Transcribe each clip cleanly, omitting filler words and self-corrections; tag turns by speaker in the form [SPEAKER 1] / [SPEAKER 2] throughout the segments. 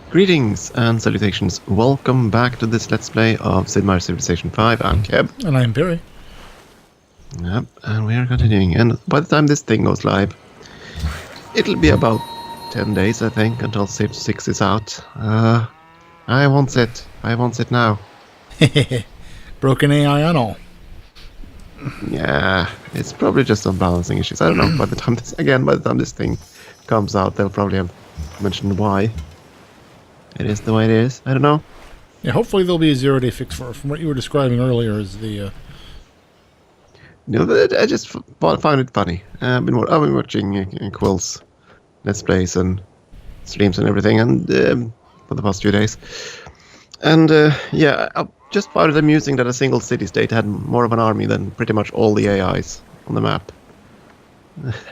[SPEAKER 1] Greetings and salutations. Welcome back to this Let's Play of Sid Meier's Civilization 5. I'm Keb.
[SPEAKER 2] And I'm Peri.
[SPEAKER 1] Yep, and we are continuing. And by the time this thing goes live, it'll be about 10 days, I think, until Civ 6 is out. I want it. I want it now.
[SPEAKER 2] Broken AI on all.
[SPEAKER 1] Yeah, it's probably just some balancing issues. I don't know. By the time this thing comes out, they'll probably have mentioned why it is the way it is. I don't know.
[SPEAKER 2] Yeah, hopefully there'll be a 0-day fix for it. From what you were describing earlier is the...
[SPEAKER 1] But I just found it funny. I've been watching Quill's Let's Plays and streams and everything, and for the past few days. And yeah, I just found it amusing that a single city-state had more of an army than pretty much all the AIs on the map.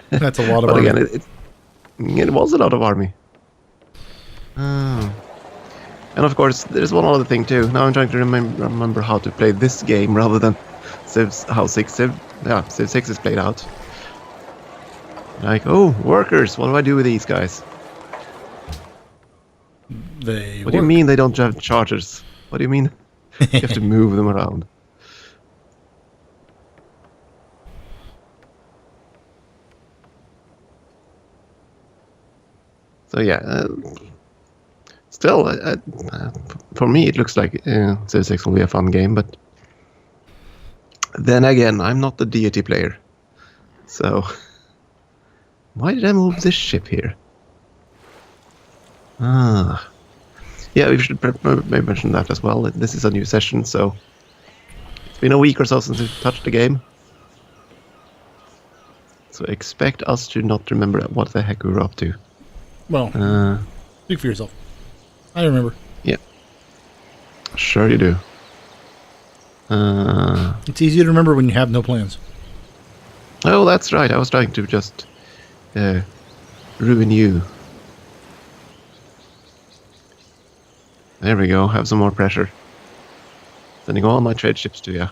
[SPEAKER 2] That's a lot of
[SPEAKER 1] but
[SPEAKER 2] army.
[SPEAKER 1] again, it was a lot of army. Oh. And of course, there's one other thing too. Now I'm trying to remember how to play this game rather than Civ 6 is played out. Like, oh, workers, what do I do with these guys? What do you mean they don't have chargers? What do you mean you have to move them around? So yeah, still, for me it looks like Civ 6 will be a fun game, but then again, I'm not the deity player. So, why did I move this ship here? Ah. Yeah, we should maybe mention that as well. This is a new session, so it's been a week or so since we've touched the game. So expect us to not remember what the heck we were up to.
[SPEAKER 2] Well, speak for yourself. I remember.
[SPEAKER 1] Yeah. Sure you do.
[SPEAKER 2] It's easy to remember when you have no plans.
[SPEAKER 1] Oh, that's right. I was trying to just ruin you. There we go. Have some more pressure. Sending all my trade ships to you.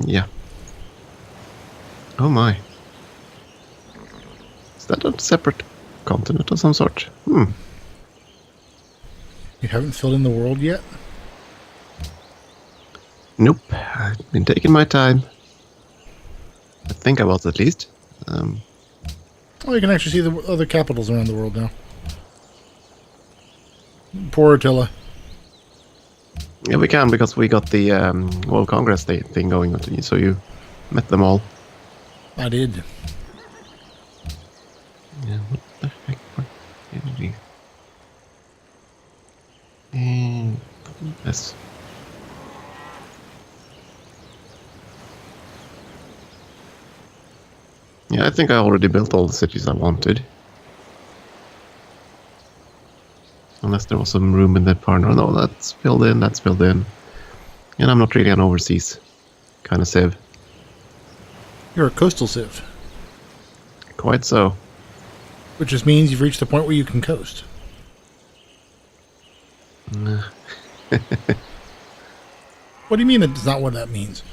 [SPEAKER 1] Yeah. Oh my. Is that a separate continent of some sort?
[SPEAKER 2] You haven't filled in the world yet?
[SPEAKER 1] Nope. I've been taking my time. I think I was at least.
[SPEAKER 2] Oh, you can actually see the other capitals around the world now. Poor Attila.
[SPEAKER 1] Yeah, we can because we got the World Congress thing going on, so you met them all.
[SPEAKER 2] I did.
[SPEAKER 1] Yeah, what the heck? What did you do? Yes. Yeah, I think I already built all the cities I wanted. Unless there was some room in the partner. No, that's filled in, that's filled in. And I'm not really an overseas kind of civ.
[SPEAKER 2] You're a coastal civ.
[SPEAKER 1] Quite so.
[SPEAKER 2] Which just means you've reached the point where you can coast. What do you mean that's not what that means?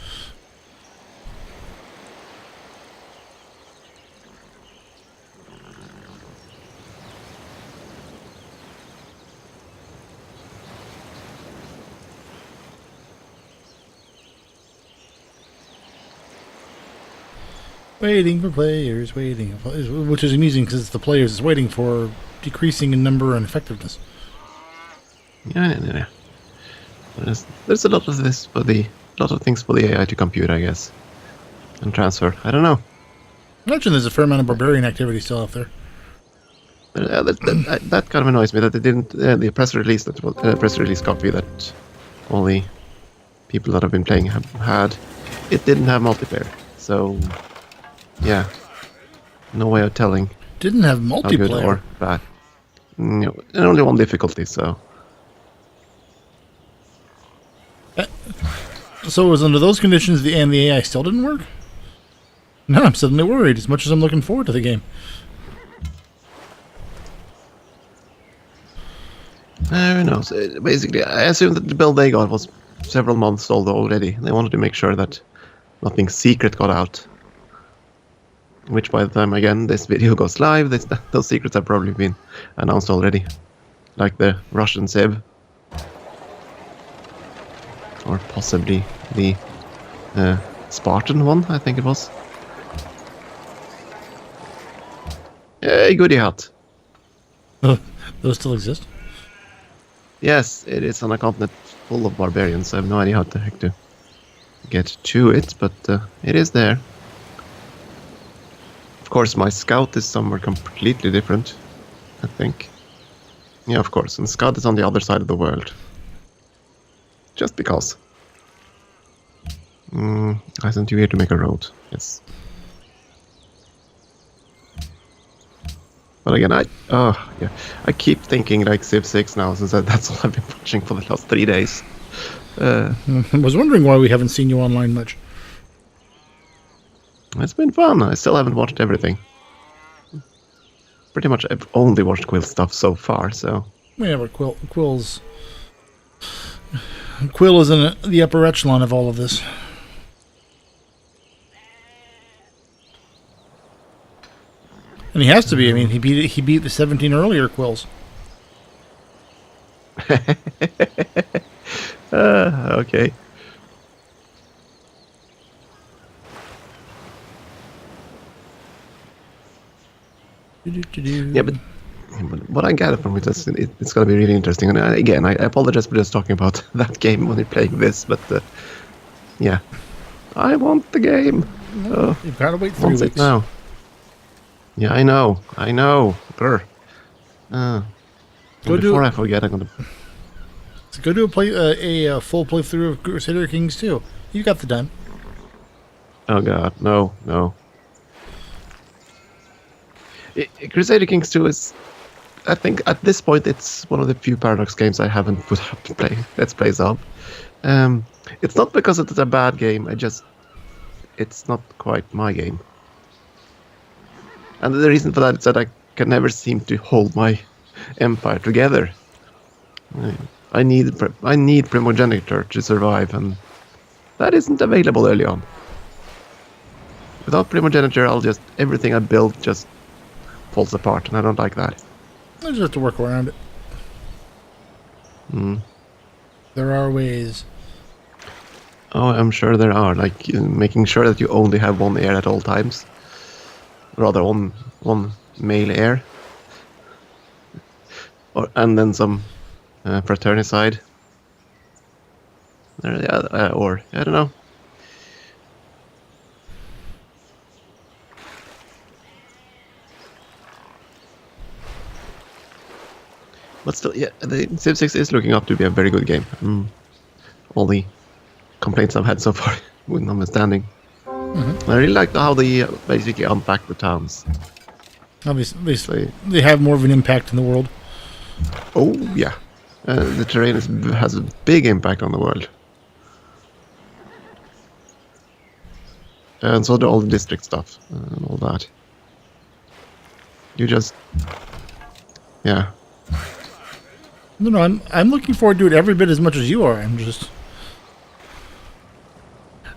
[SPEAKER 2] Waiting for players, which is amusing because it's the players it's waiting for, decreasing in number and effectiveness.
[SPEAKER 1] Yeah. There's a lot of things for the AI to compute, I guess, and transfer. I don't know.
[SPEAKER 2] Imagine there's a fair amount of barbarian activity still out there.
[SPEAKER 1] That kind of annoys me that they didn't the press release copy that all the people that have been playing have had. It didn't have multiplayer, so yeah, no way of telling.
[SPEAKER 2] Didn't have
[SPEAKER 1] how good
[SPEAKER 2] multiplayer.
[SPEAKER 1] or bad. No, and only one difficulty, so.
[SPEAKER 2] So it was under those conditions the AI still didn't work? Now I'm suddenly worried as much as I'm looking forward to the game.
[SPEAKER 1] Who knows? Basically, I assume that the build they got was several months old already. They wanted to make sure that nothing secret got out. Which by the time, again, this video goes live, those secrets have probably been announced already. Like the Russian Civ. Or possibly the Spartan one, I think it was. Hey, goody hat.
[SPEAKER 2] Those still exist?
[SPEAKER 1] Yes, it is on a continent full of barbarians. I have no idea how the heck to get to it, but it is there. Of course, my scout is somewhere completely different, I think. Yeah, of course, and scout is on the other side of the world. Just because. I sent you here to make a road, yes. But again, I keep thinking like Civ 6 now, since that's all I've been watching for the last 3 days.
[SPEAKER 2] I was wondering why we haven't seen you online much.
[SPEAKER 1] It's been fun. I still haven't watched everything. Pretty much I've only watched Quill stuff so far, so...
[SPEAKER 2] Yeah, but Quill is in the upper echelon of all of this. And he has to be. I mean, he beat the 17 earlier Quills.
[SPEAKER 1] Okay. Yeah, but what I gather from it is it's going to be really interesting. And again, I apologize for just talking about that game when you're playing this, but yeah, I want the game.
[SPEAKER 2] You've got to wait 3 weeks
[SPEAKER 1] it now. Yeah, I know. Grr. Before I forget, I'm gonna
[SPEAKER 2] go do a full playthrough of Crusader Kings 2. You got the time.
[SPEAKER 1] Oh god, no. Crusader Kings 2 is, I think, at this point, it's one of the few Paradox games I haven't put up to Let's Plays of. It's not because it's a bad game, it's not quite my game. And the reason for that is that I can never seem to hold my empire together. I need primogeniture to survive, and that isn't available early on. Without primogeniture, everything I build just falls apart, and I don't like that.
[SPEAKER 2] I just have to work around it. There are ways.
[SPEAKER 1] Oh, I'm sure there are, like making sure that you only have one heir at all times. Rather, one male heir. And then some fraternicide. Or, I don't know. But still, yeah, the Civ 6 is looking up to be a very good game. All the complaints I've had so far, with notwithstanding. I really like how they basically unpack the towns.
[SPEAKER 2] Obviously, they have more of an impact in the world.
[SPEAKER 1] Oh, yeah. The terrain has a big impact on the world. And so do all the district stuff and all that. You just... Yeah.
[SPEAKER 2] No, I'm looking forward to it every bit as much as you are. I'm just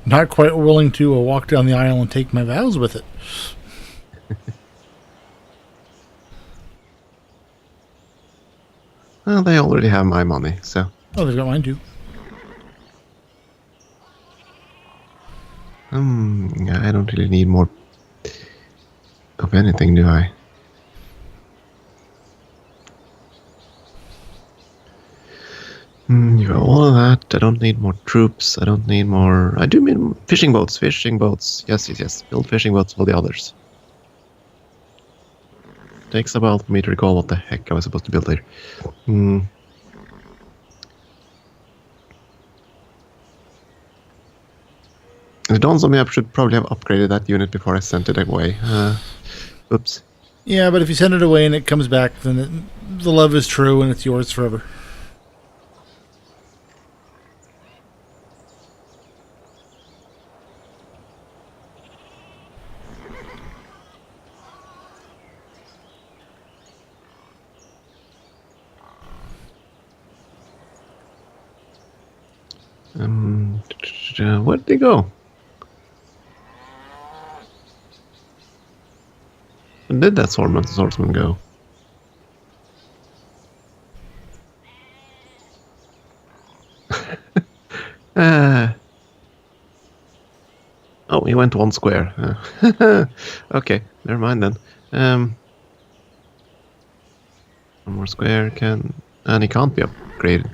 [SPEAKER 2] not quite willing to walk down the aisle and take my vows with it.
[SPEAKER 1] Well, they already have my money, so...
[SPEAKER 2] Oh, they've got mine too.
[SPEAKER 1] Yeah, I don't really need more of anything, do I? You got all of that. I don't need more troops. I don't need more... I do mean fishing boats. Yes. Build fishing boats for the others. Takes a while for me to recall what the heck I was supposed to build there. It dawns on me I should probably have upgraded that unit before I sent it away. Oops.
[SPEAKER 2] Yeah, but if you send it away and it comes back, then the love is true and it's yours forever.
[SPEAKER 1] Where'd they go? did that swordsman go? Oh, he went one square. Okay, never mind then. One more square and he can't be upgraded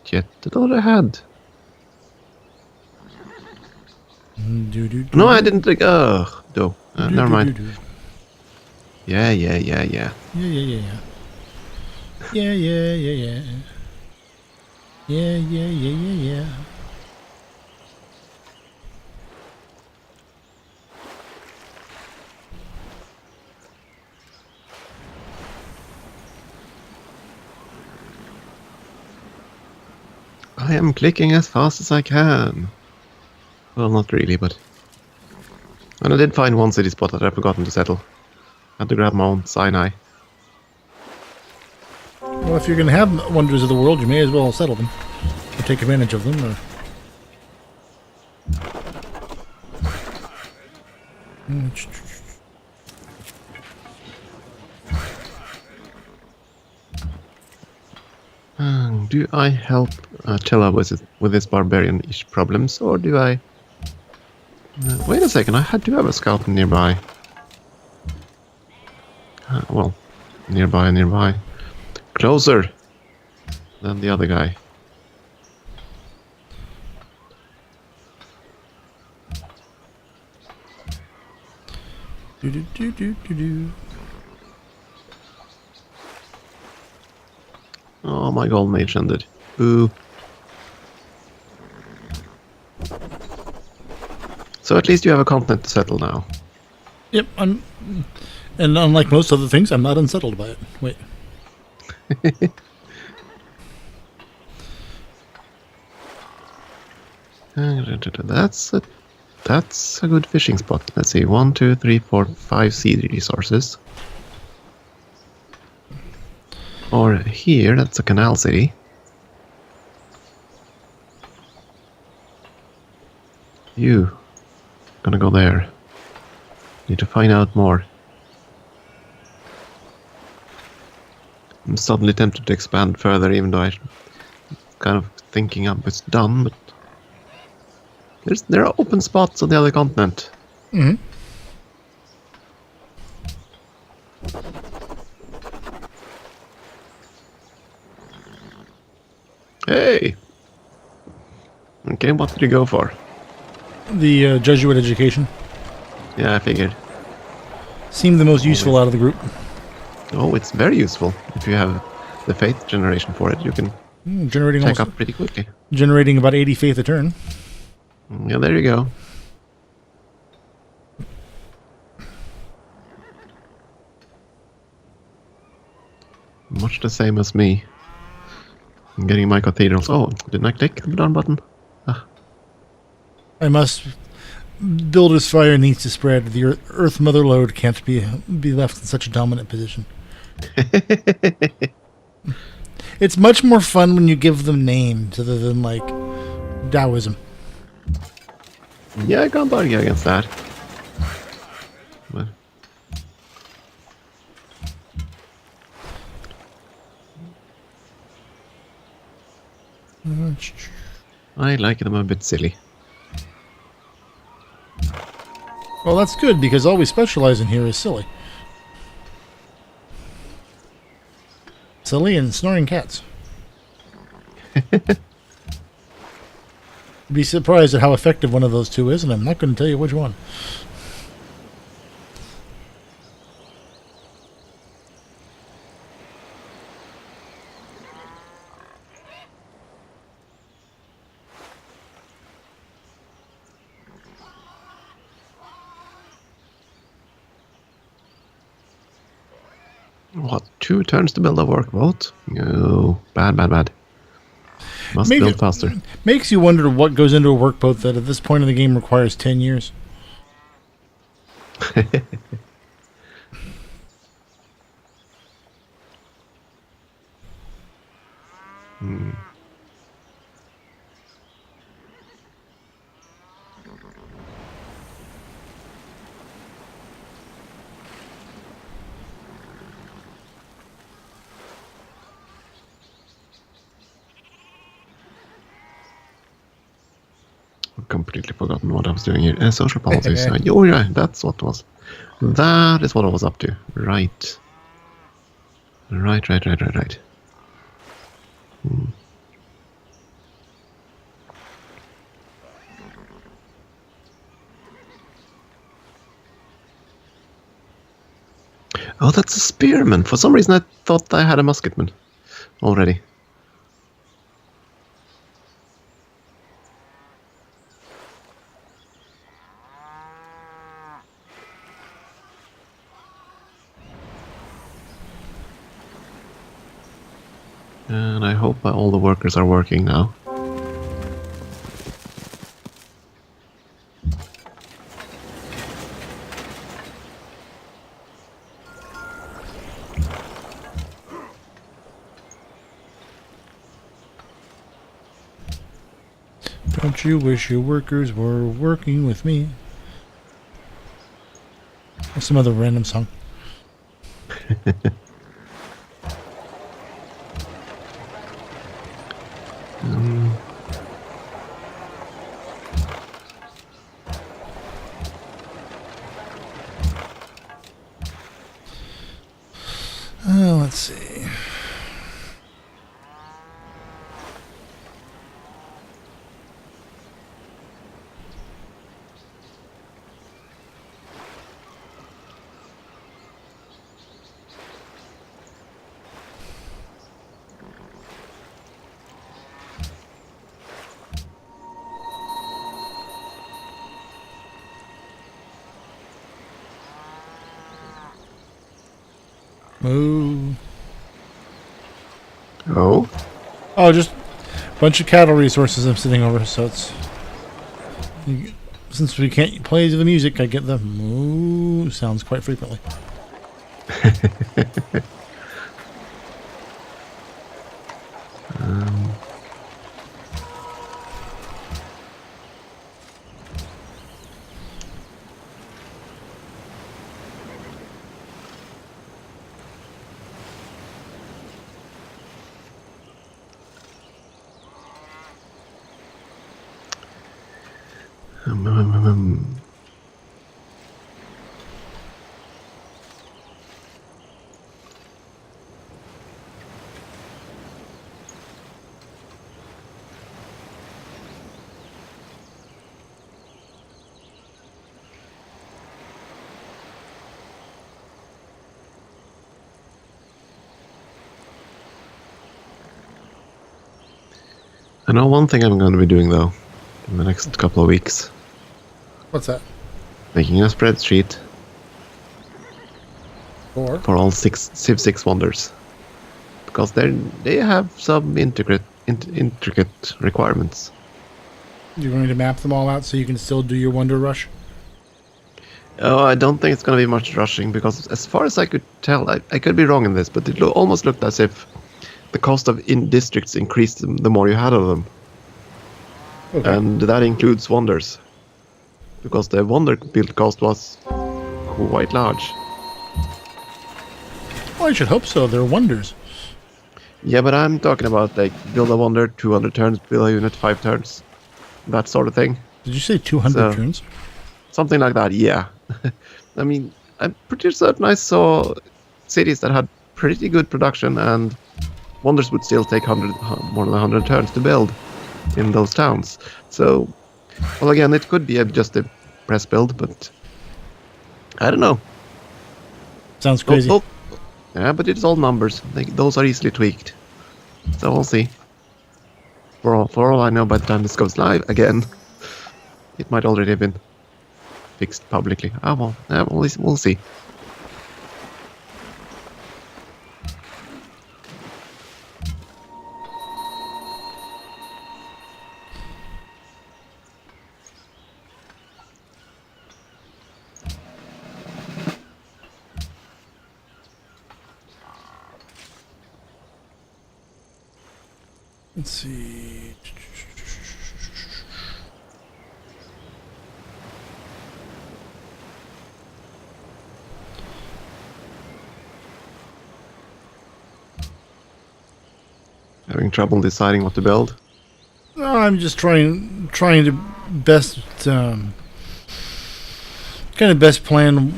[SPEAKER 1] yet. I thought I had. No, I didn't think. No. Never mind. Yeah.
[SPEAKER 2] Yeah. Yeah.
[SPEAKER 1] I am clicking as fast as I can. Well, not really, but. And I did find one city spot that I'd forgotten to settle. Had to grab my own Sinai.
[SPEAKER 2] Well, if you're going to have wonders of the world, you may as well settle them. Or take advantage of them, or...
[SPEAKER 1] Do I help Chella with his barbarian-ish problems, or do I... wait a second, I do have a scout nearby. Well, nearby. Closer than the other guy. Oh, my gold mage ended. Boo. So at least you have a continent to settle now.
[SPEAKER 2] Yep, and unlike most other things, I'm not unsettled by it. Wait.
[SPEAKER 1] That's a good fishing spot. Let's see, 1, 2, 3, 4, 5 seed resources. Or here, that's a canal city. You gonna go there. Need to find out more. I'm suddenly tempted to expand further, even though I'm kind of thinking it's done, but there are open spots on the other continent.
[SPEAKER 2] Mm-hmm.
[SPEAKER 1] Hey! Okay, what did you go for?
[SPEAKER 2] The Jesuit education
[SPEAKER 1] Yeah, I figured.
[SPEAKER 2] seemed the most useful out of the group.
[SPEAKER 1] Oh, it's very useful. If you have the faith generation for it, you can
[SPEAKER 2] Generating
[SPEAKER 1] check
[SPEAKER 2] almost,
[SPEAKER 1] up pretty quickly.
[SPEAKER 2] generating about 80 faith a turn.
[SPEAKER 1] Yeah, there you go. Much the same as me. I'm getting my cathedrals. Oh, didn't I click the down button?
[SPEAKER 2] I must. Builder's fire needs to spread. The Earth Mother Load can't be left in such a dominant position. It's much more fun when you give them names other than, like, Taoism.
[SPEAKER 1] Yeah, I can't argue against that. But I like them a bit silly.
[SPEAKER 2] Well, that's good, because all we specialize in here is silly. Silly and snoring cats. Be surprised at how effective one of those two is, and I'm not going to tell you which one.
[SPEAKER 1] What, 2 turns to build a workboat? No, bad. Must build faster.
[SPEAKER 2] Makes you wonder what goes into a workboat that at this point in the game requires 10 years.
[SPEAKER 1] completely forgotten what I was doing here. Social policies. Oh, yeah, that's what was. That is what I was up to. Right. Right. Oh, that's a spearman. For some reason, I thought I had a musketman already. And I hope all the workers are working now.
[SPEAKER 2] Don't you wish your workers were working with me? Or some other random song. Let's see. Moo.
[SPEAKER 1] Oh?
[SPEAKER 2] Oh, just a bunch of cattle resources I'm sitting over, so it's... Since we can't play the music, I get the moo sounds quite frequently.
[SPEAKER 1] I know one thing I'm going to be doing, though, in the next couple of weeks.
[SPEAKER 2] What's that?
[SPEAKER 1] Making a spreadsheet
[SPEAKER 2] Or?
[SPEAKER 1] for all Civ 6 wonders. Because they have some intricate requirements.
[SPEAKER 2] You're going to map them all out so you can still do your Wonder Rush?
[SPEAKER 1] Oh, I don't think it's going to be much rushing, because as far as I could tell, I could be wrong in this, but it almost looked as if the cost of districts increased the more you had of them.
[SPEAKER 2] Okay.
[SPEAKER 1] And that includes wonders. Because the wonder build cost was quite large.
[SPEAKER 2] Well, I should hope so. They're wonders.
[SPEAKER 1] Yeah, but I'm talking about, like, build a wonder, 200 turns, build a unit, 5 turns. That sort of thing.
[SPEAKER 2] Did you say 200
[SPEAKER 1] So-
[SPEAKER 2] turns?
[SPEAKER 1] Something like that, yeah. I mean, I'm pretty certain I saw cities that had pretty good production, and wonders would still take more than 100 turns to build in those towns. So, well, again, it could be just a press build, but I don't know.
[SPEAKER 2] Sounds crazy.
[SPEAKER 1] Yeah, but it's all numbers. Those are easily tweaked. So we'll see. For all I know, by the time this goes live again, it might already have been fixed publicly. Ah, well, yeah, we'll see.
[SPEAKER 2] Let's see.
[SPEAKER 1] Having trouble deciding what to build.
[SPEAKER 2] No, I'm just trying to best best plan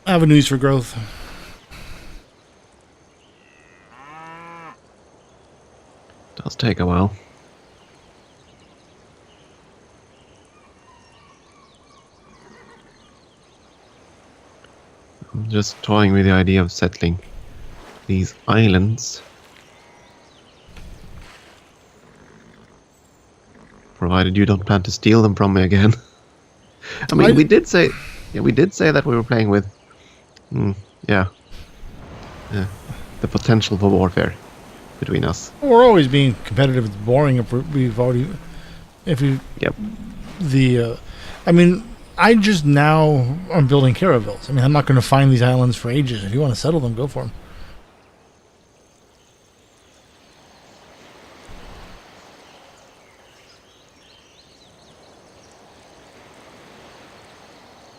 [SPEAKER 2] avenues for growth.
[SPEAKER 1] Does take a while. I'm just toying with the idea of settling these islands. Provided you don't plan to steal them from me again. I mean, we did say that we were playing with, the potential for warfare between us.
[SPEAKER 2] We're always being competitive. It's boring if
[SPEAKER 1] Yep.
[SPEAKER 2] I mean, I just now am building caravels. I mean, I'm not going to find these islands for ages. If you want to settle them, go for them.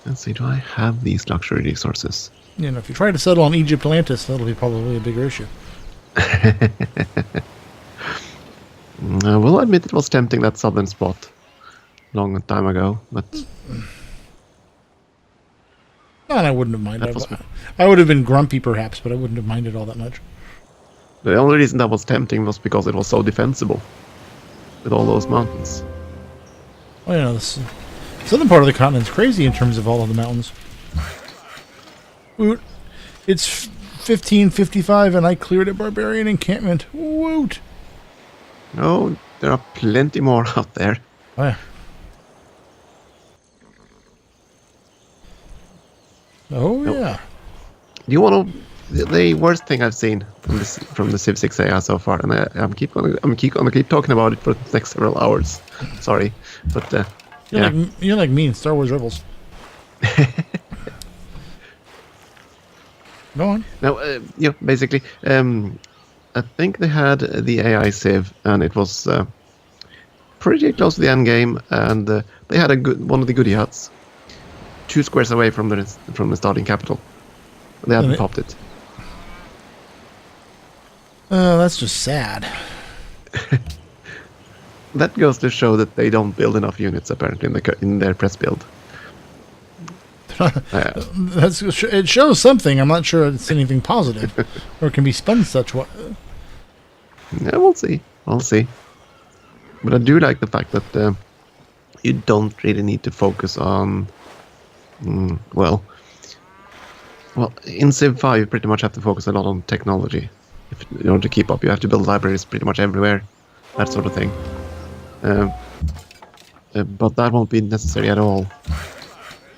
[SPEAKER 1] Let's see, do I have these luxury resources?
[SPEAKER 2] You know, if you try to settle on Egypt Atlantis, that'll be probably a bigger issue.
[SPEAKER 1] I will admit it was tempting, that southern spot, long time ago, but
[SPEAKER 2] No, and I wouldn't have minded. I would have been grumpy, perhaps, but I wouldn't have minded all that much.
[SPEAKER 1] the only reason that was tempting was because it was so defensible with all those mountains.
[SPEAKER 2] Well, you know, this southern part of the continent's crazy in terms of all of the mountains. Woot. It's 15:55 and I cleared a barbarian encampment. Woot!
[SPEAKER 1] Oh, there are plenty more out there.
[SPEAKER 2] Oh, yeah. Oh,
[SPEAKER 1] Nope.
[SPEAKER 2] yeah.
[SPEAKER 1] Do you want to? The worst thing I've seen from the Civ 6 AI so far, and I'm gonna keep talking about it for the next several hours. Sorry, but
[SPEAKER 2] You're like me in Star Wars Rebels. Go on.
[SPEAKER 1] Now, basically, I think they had the AI Civ, and it was pretty close to the end game, and they had one of the goodie huts, 2 squares away from the starting capital. They hadn't popped it.
[SPEAKER 2] That's just sad.
[SPEAKER 1] That goes to show that they don't build enough units apparently in their press build.
[SPEAKER 2] It shows something. I'm not sure it's anything positive, or it can be spun such way.
[SPEAKER 1] Yeah, we'll see. I'll see. But I do like the fact that you don't really need to focus on. Well, in Civ 5, you pretty much have to focus a lot on technology. In order to keep up, you have to build libraries pretty much everywhere, that sort of thing. But that won't be necessary at all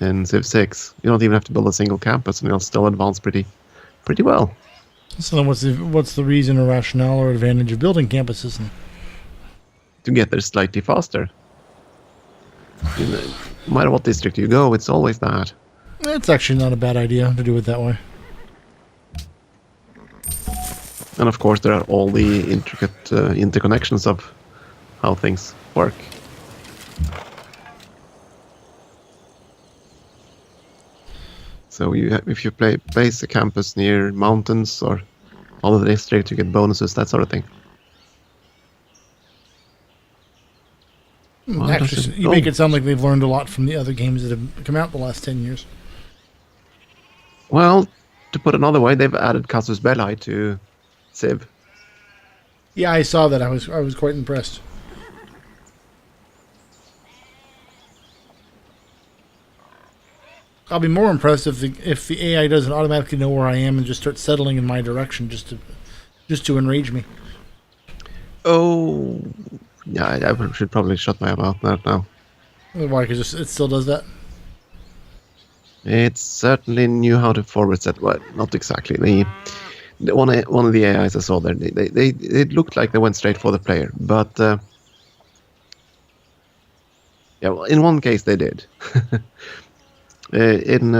[SPEAKER 1] in Civ 6. You don't even have to build a single campus, and you'll still advance pretty well.
[SPEAKER 2] So then what's the reason or rationale or advantage of building campuses?
[SPEAKER 1] To get there slightly faster. No matter what district you go, it's always that.
[SPEAKER 2] It's actually not a bad idea to do it that way.
[SPEAKER 1] And of course, there are all the intricate interconnections of how things work. So if you place a campus near mountains or other districts, you get bonuses, that sort of thing.
[SPEAKER 2] Actually, you make it sound like they've learned a lot from the other games that have come out the last 10 years.
[SPEAKER 1] Well, to put another way, they've added Casus Belli to Civ.
[SPEAKER 2] Yeah, I saw that. I was quite impressed. I'll be more impressed if the AI doesn't automatically know where I am and just starts settling in my direction just to enrage me.
[SPEAKER 1] Oh, yeah, I should probably shut my mouth now.
[SPEAKER 2] Why? Because it still does that.
[SPEAKER 1] It certainly knew how to forward set. Well, not exactly. One of the AIs I saw there, they it looked like they went straight for the player, but yeah, well, in one case they did. In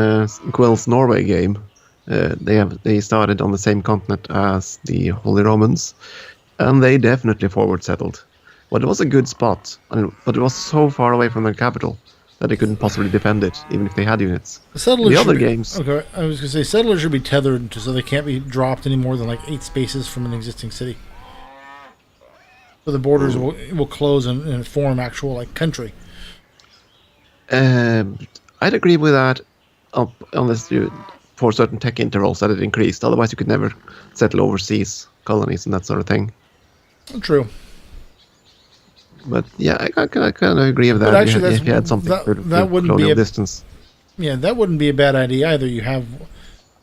[SPEAKER 1] Quill's Norway game, they started on the same continent as the Holy Romans, and they definitely forward settled. But it was a good spot, but it was so far away from their capital that they couldn't possibly defend it, even if they had units. The other games.
[SPEAKER 2] Okay, I was going to say settlers should be tethered so they can't be dropped any more than like 8 spaces from an existing city. So the borders will close and form actual like country.
[SPEAKER 1] I'd agree with that, unless you for certain tech intervals that it increased. Otherwise, you could never settle overseas colonies and that sort of thing.
[SPEAKER 2] True.
[SPEAKER 1] But yeah, I kind of agree with
[SPEAKER 2] But
[SPEAKER 1] that.
[SPEAKER 2] actually,
[SPEAKER 1] If you had something
[SPEAKER 2] that
[SPEAKER 1] to
[SPEAKER 2] wouldn't be
[SPEAKER 1] colonial
[SPEAKER 2] a
[SPEAKER 1] distance.
[SPEAKER 2] yeah, that wouldn't be a bad idea either. You have,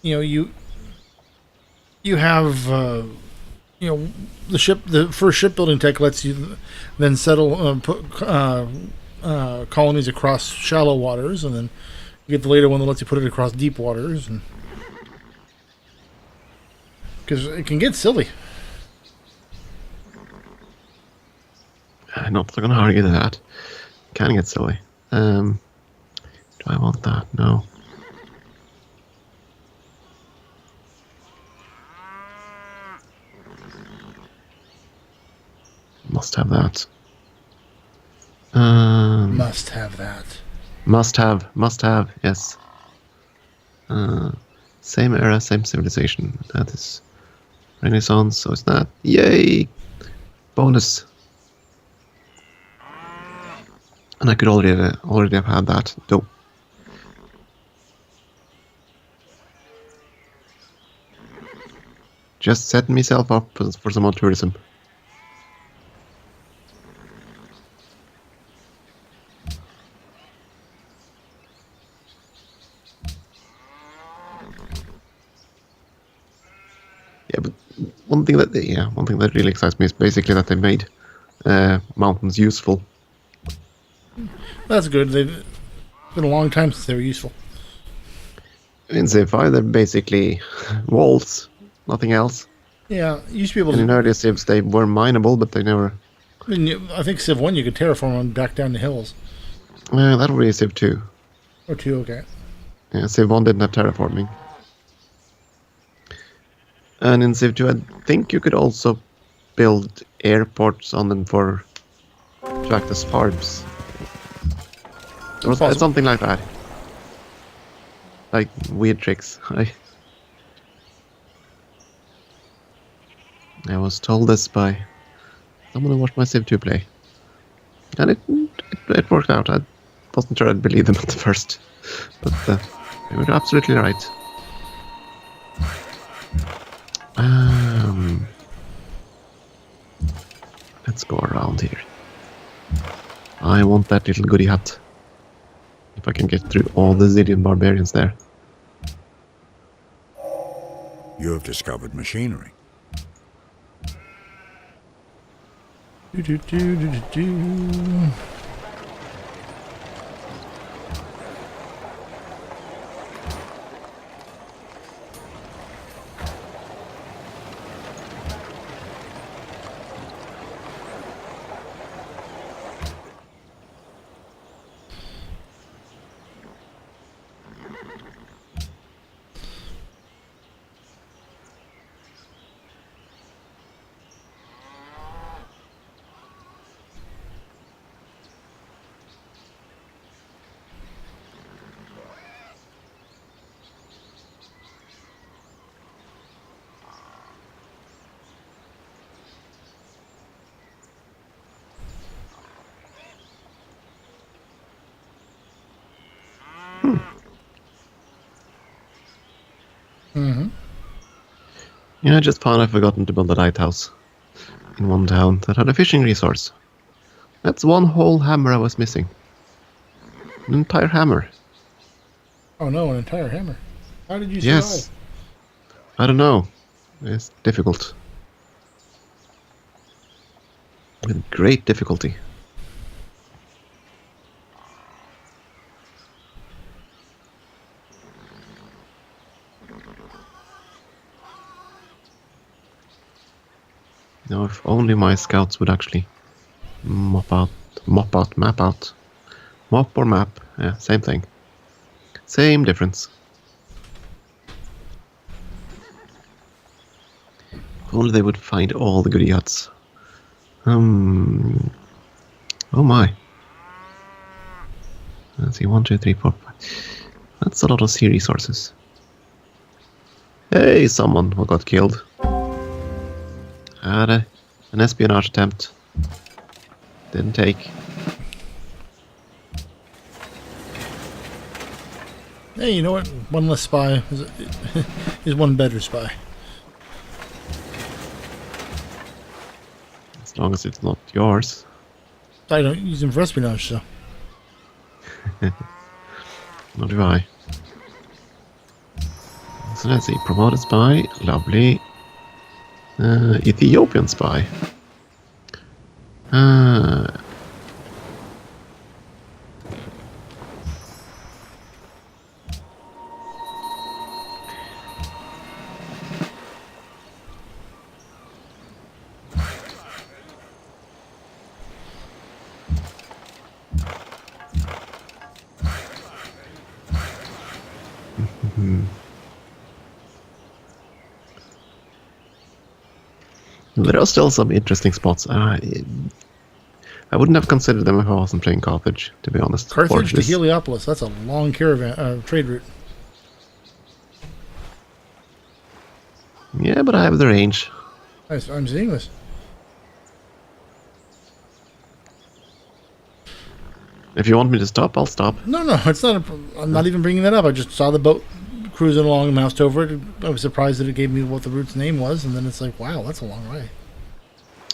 [SPEAKER 2] you know, you have, the first shipbuilding tech lets you then settle put colonies across shallow waters, and then you get the later one that lets you put it across deep waters, and because it can get silly.
[SPEAKER 1] I'm not going to argue that. Can get silly. Do I want that? No. Must have that.
[SPEAKER 2] Must have that.
[SPEAKER 1] Must have, yes. Same era, same civilization. That is Renaissance, so it's that. Yay! Bonus. And I could already have had that, though. Just setting myself up for some more tourism. Yeah, but one thing that really excites me is basically that they made mountains useful.
[SPEAKER 2] That's good. They've been a long time since they were useful.
[SPEAKER 1] In Civ 5, they're basically walls, nothing else.
[SPEAKER 2] Yeah, you used to be able
[SPEAKER 1] And in
[SPEAKER 2] to.
[SPEAKER 1] earlier Civs, they were mineable, but they never.
[SPEAKER 2] I think Civ 1 you could terraform them back down the hills.
[SPEAKER 1] That would be Civ 2.
[SPEAKER 2] Or 2, okay.
[SPEAKER 1] Yeah, Civ 1 didn't have terraforming. And in Civ 2, I think you could also build airports on them to act as farms. Or something like that. Like weird tricks. I was told this by someone who watched my Civ 2 play. And it worked out. I wasn't sure I'd believe them at the first. But they were absolutely right. Let's go around here. I want that little goody hut. If I can get through all the zillion barbarians there.
[SPEAKER 3] You have discovered machinery.
[SPEAKER 2] Do. Mm-hmm.
[SPEAKER 1] Yeah, I just found I've forgotten to build a lighthouse in one town that had a fishing resource. That's one whole hammer I was missing. An entire hammer.
[SPEAKER 2] Oh no, an entire hammer. How did you survive?
[SPEAKER 1] Yes. I don't know. It's difficult. With great difficulty. Now, if only my scouts would actually map or map. Yeah, same thing. Same difference. If only they would find all the goody huts. Oh my. Let's see, 1, 2, 3, 4, 5. That's a lot of sea resources. Hey, someone who got killed. Had an espionage attempt. Didn't take.
[SPEAKER 2] Hey, you know what? One less spy is one better spy.
[SPEAKER 1] As long as it's not yours.
[SPEAKER 2] I don't use them for espionage, so.
[SPEAKER 1] Nor do I. So let's see. Promoted spy. Lovely. Ethiopian spy. There are still some interesting spots. I wouldn't have considered them if I wasn't playing Carthage, to be honest.
[SPEAKER 2] Carthage to Heliopolis. That's a long caravan trade route.
[SPEAKER 1] Yeah, but I have the range.
[SPEAKER 2] I'm seeing this.
[SPEAKER 1] If you want me to stop, I'll stop.
[SPEAKER 2] No, it's not. I'm not even bringing that up. I just saw the boat cruising along and moused over it. I was surprised that it gave me what the route's name was, and then it's like, wow, that's a long way.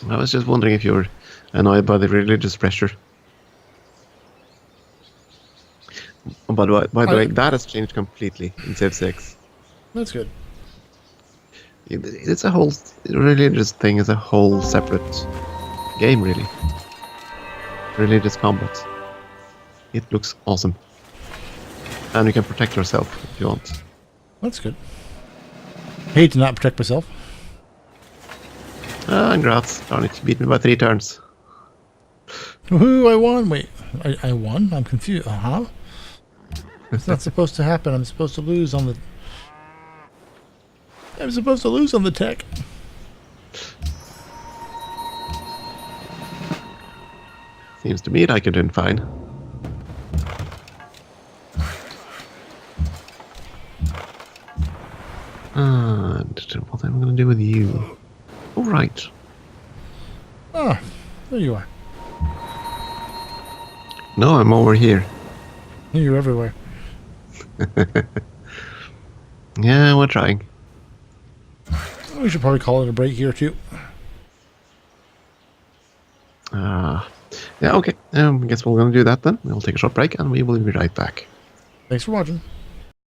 [SPEAKER 1] I was just wondering if you were annoyed by the religious pressure. Oh, by the way, that has changed completely in Civ 6.
[SPEAKER 2] That's good.
[SPEAKER 1] It's a whole religious thing is a whole separate game, really. Religious combat. It looks awesome, and you can protect yourself if you want.
[SPEAKER 2] That's good. Hate to not protect myself.
[SPEAKER 1] Congrats. Darn it, you beat me by 3 turns.
[SPEAKER 2] Woohoo, I won. Wait, I won? I'm confused. Uh-huh. It's not supposed to happen. I'm supposed to lose on the... I'm supposed to lose on the tech.
[SPEAKER 1] Seems to me like you're doing fine. What am I going to do with you? All right.
[SPEAKER 2] Ah, there you are.
[SPEAKER 1] No, I'm over here.
[SPEAKER 2] You're everywhere.
[SPEAKER 1] Yeah, we're trying.
[SPEAKER 2] We should probably call it a break here, too.
[SPEAKER 1] Yeah, okay. I guess we're going to do that then. We'll take a short break and we will be right back.
[SPEAKER 2] Thanks for watching.